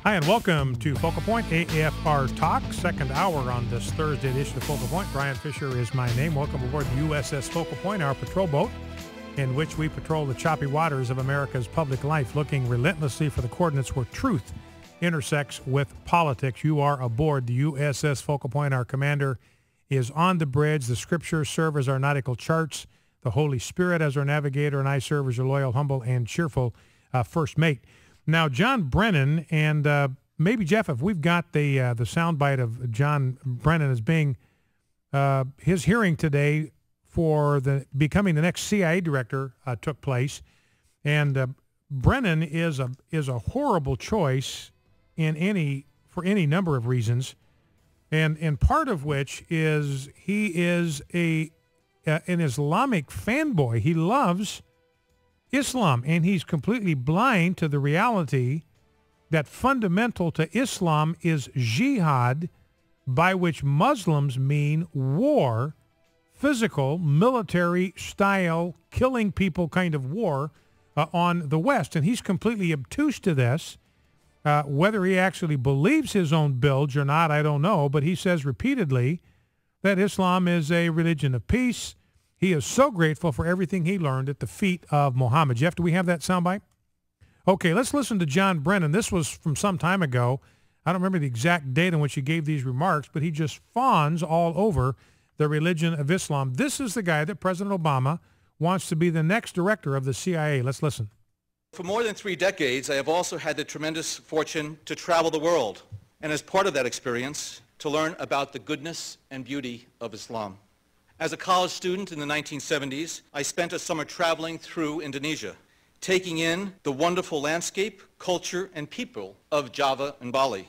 Hi, and welcome to Focal Point, AFR Talk, second hour on this Thursday edition of Focal Point. Brian Fisher is my name. Welcome aboard the USS Focal Point, our patrol boat, in which we patrol the choppy waters of America's public life, looking relentlessly for the coordinates where truth intersects with politics. You are aboard the USS Focal Point. Our commander is on the bridge. The scriptures serve as our nautical charts, the Holy Spirit as our navigator, and I serve as your loyal, humble, and cheerful first mate. Now, John Brennan, and maybe, Jeff, if we've got the soundbite of John Brennan as being his hearing today for becoming the next CIA director took place, and Brennan is a horrible choice for any number of reasons, and part of which is he is an Islamic fanboy. He loves Islam, and he's completely blind to the reality that fundamental to Islam is jihad, by which Muslims mean war, physical, military style, killing people kind of war on the West. And he's completely obtuse to this. Whether he actually believes his own bilge or not, I don't know, but he says repeatedly that Islam is a religion of peace. He is so grateful for everything he learned at the feet of Muhammad. Jeff, do we have that soundbite? Okay, let's listen to John Brennan. This was from some time ago. I don't remember the exact date on which he gave these remarks, but he just fawns all over the religion of Islam. This is the guy that President Obama wants to be the next director of the CIA. Let's listen. For more than 3 decades, I have also had the tremendous fortune to travel the world, and as part of that experience, to learn about the goodness and beauty of Islam. As a college student in the 1970s, I spent a summer traveling through Indonesia, taking in the wonderful landscape, culture, and people of Java and Bali.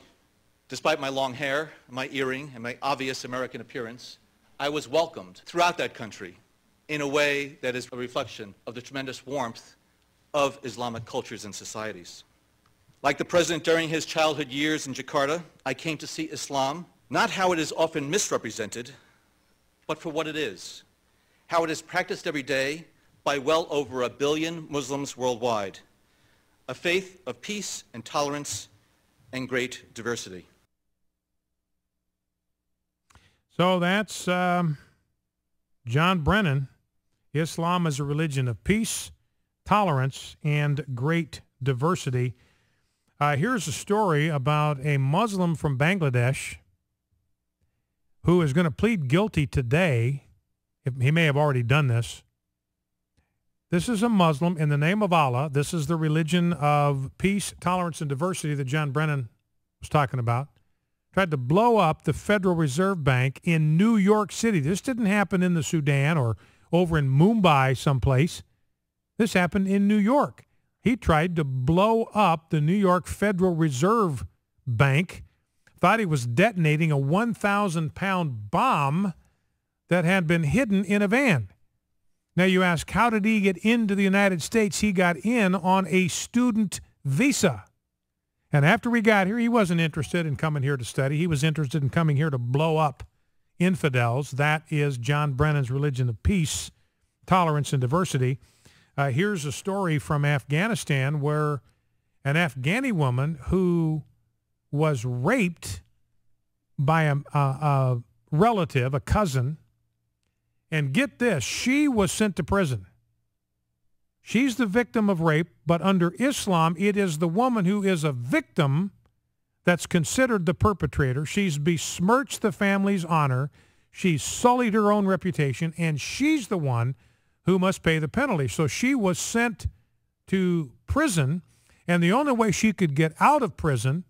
Despite my long hair, my earring, and my obvious American appearance, I was welcomed throughout that country in a way that is a reflection of the tremendous warmth of Islamic cultures and societies. Like the president during his childhood years in Jakarta, I came to see Islam, not how it is often misrepresented, but for what it is, how it is practiced every day by well over 1 billion Muslims worldwide, a faith of peace and tolerance and great diversity. So that's John Brennan. Islam is a religion of peace, tolerance, and great diversity. Here's a story about a Muslim from Bangladesh who is going to plead guilty today. He may have already done this. This is a Muslim in the name of Allah. This is the religion of peace, tolerance, and diversity that John Brennan was talking about. Tried to blow up the Federal Reserve Bank in New York City. This didn't happen in the Sudan or over in Mumbai someplace. This happened in New York. He tried to blow up the New York Federal Reserve Bank, thought he was detonating a 1,000-pound bomb that had been hidden in a van. Now you ask, how did he get into the United States? He got in on a student visa. And after he got here, he wasn't interested in coming here to study. He was interested in coming here to blow up infidels. That is John Brennan's religion of peace, tolerance, and diversity. Here's a story from Afghanistan where an Afghani woman who was raped by a relative, a cousin, and get this, she was sent to prison. She's the victim of rape, but under Islam, it is the woman who is a victim that's considered the perpetrator. She's besmirched the family's honor. She's sullied her own reputation, and she's the one who must pay the penalty. So she was sent to prison, and the only way she could get out of prison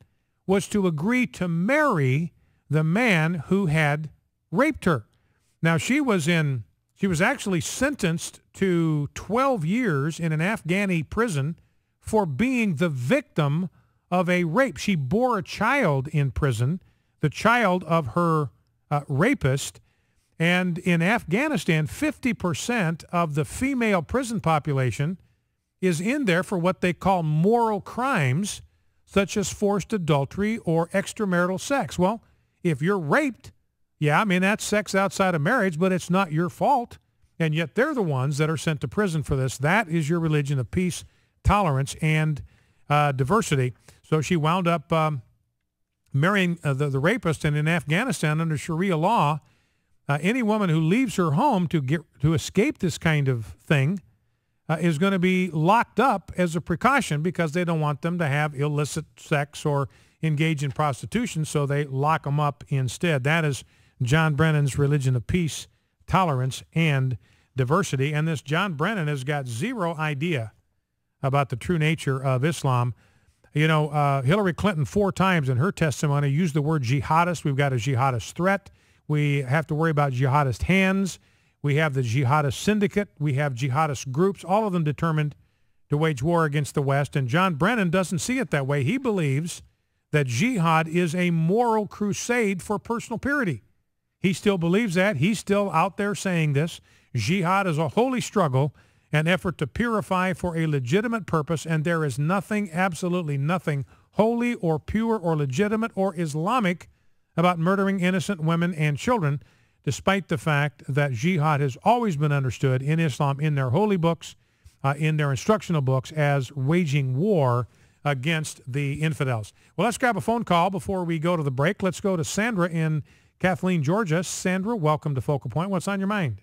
was to agree to marry the man who had raped her. Now, she was actually sentenced to 12 years in an Afghani prison for being the victim of a rape. She bore a child in prison, the child of her rapist. And in Afghanistan, 50% of the female prison population is in there for what they call moral crimes, such as forced adultery or extramarital sex. Well, if you're raped, yeah, I mean, that's sex outside of marriage, but it's not your fault. And yet they're the ones that are sent to prison for this. That is your religion of peace, tolerance, and diversity. So she wound up marrying the rapist, and in Afghanistan under Sharia law, any woman who leaves her home to escape this kind of thing is going to be locked up as a precaution because they don't want them to have illicit sex or engage in prostitution, so they lock them up instead. That is John Brennan's religion of peace, tolerance, and diversity. And this John Brennan has got zero idea about the true nature of Islam. You know, Hillary Clinton 4 times in her testimony used the word jihadist. We've got a jihadist threat. We have to worry about jihadist hands. We have the jihadist syndicate. We have jihadist groups, all of them determined to wage war against the West. And John Brennan doesn't see it that way. He believes that jihad is a moral crusade for personal purity. He still believes that. He's still out there saying this. Jihad is a holy struggle, an effort to purify for a legitimate purpose, and there is nothing, absolutely nothing, holy or pure or legitimate or Islamic about murdering innocent women and children, despite the fact that jihad has always been understood in Islam, in their holy books, in their instructional books, as waging war against the infidels. Well, let's grab a phone call before we go to the break. Let's go to Sandra in Kathleen, Georgia. Sandra, welcome to Focal Point. What's on your mind?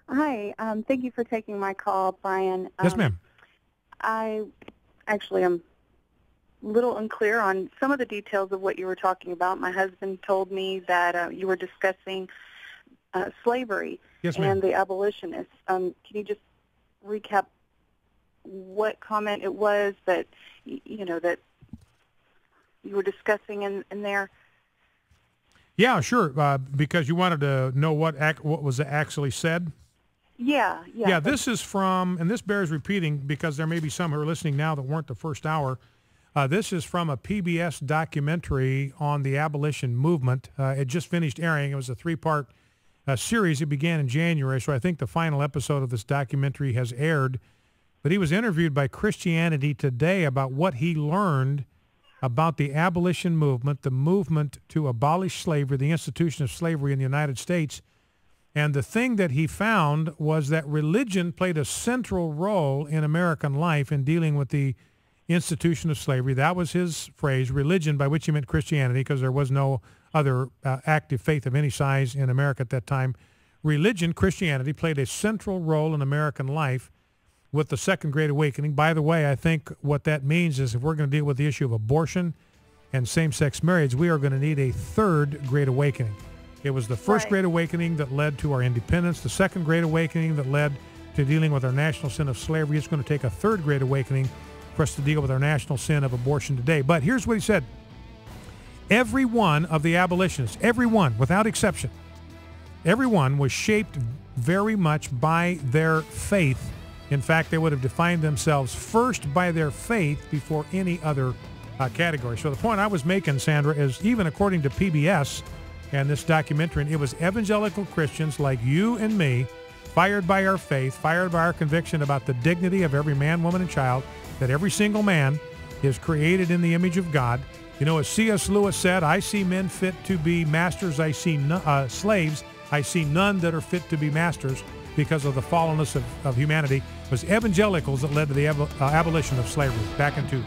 Hi. Thank you for taking my call, Brian. Yes, ma'am. I actually am a little unclear on some of the details of what you were talking about. My husband told me that you were discussing slavery and the abolitionists. Can you just recap what comment it was that that you were discussing in there? Yeah, sure. Because you wanted to know what was actually said. Yeah. Yeah, this is from, and this bears repeating because there may be some who are listening now that weren't the first hour. This is from a PBS documentary on the abolition movement. It just finished airing. It was a 3-part series. It began in January, so I think the final episode of this documentary has aired. But he was interviewed by Christianity Today about what he learned about the abolition movement, the movement to abolish slavery, the institution of slavery in the United States. And the thing that he found was that religion played a central role in American life in dealing with the institution of slavery. That was his phrase, religion, by which he meant Christianity, because there was no other active faith of any size in America at that time. Religion, Christianity, played a central role in American life with the Second Great Awakening. By the way, I think what that means is if we're going to deal with the issue of abortion and same-sex marriage, we are going to need a third Great Awakening. It was the first Great Awakening that led to our independence, the Second Great Awakening that led to dealing with our national sin of slavery. It's going to take a third Great Awakening for us to deal with our national sin of abortion today. But here's what he said. Every one of the abolitionists, every one, without exception, everyone was shaped very much by their faith. In fact, they would have defined themselves first by their faith before any other category. So the point I was making, Sandra, is even according to PBS and this documentary, it was evangelical Christians like you and me, fired by our faith, fired by our conviction about the dignity of every man, woman, and child, that every single man is created in the image of God. You know, as C.S. Lewis said, I see men fit to be masters, I see slaves, I see none that are fit to be masters because of the fallenness of humanity. It was evangelicals that led to the abolition of slavery. Back in 2.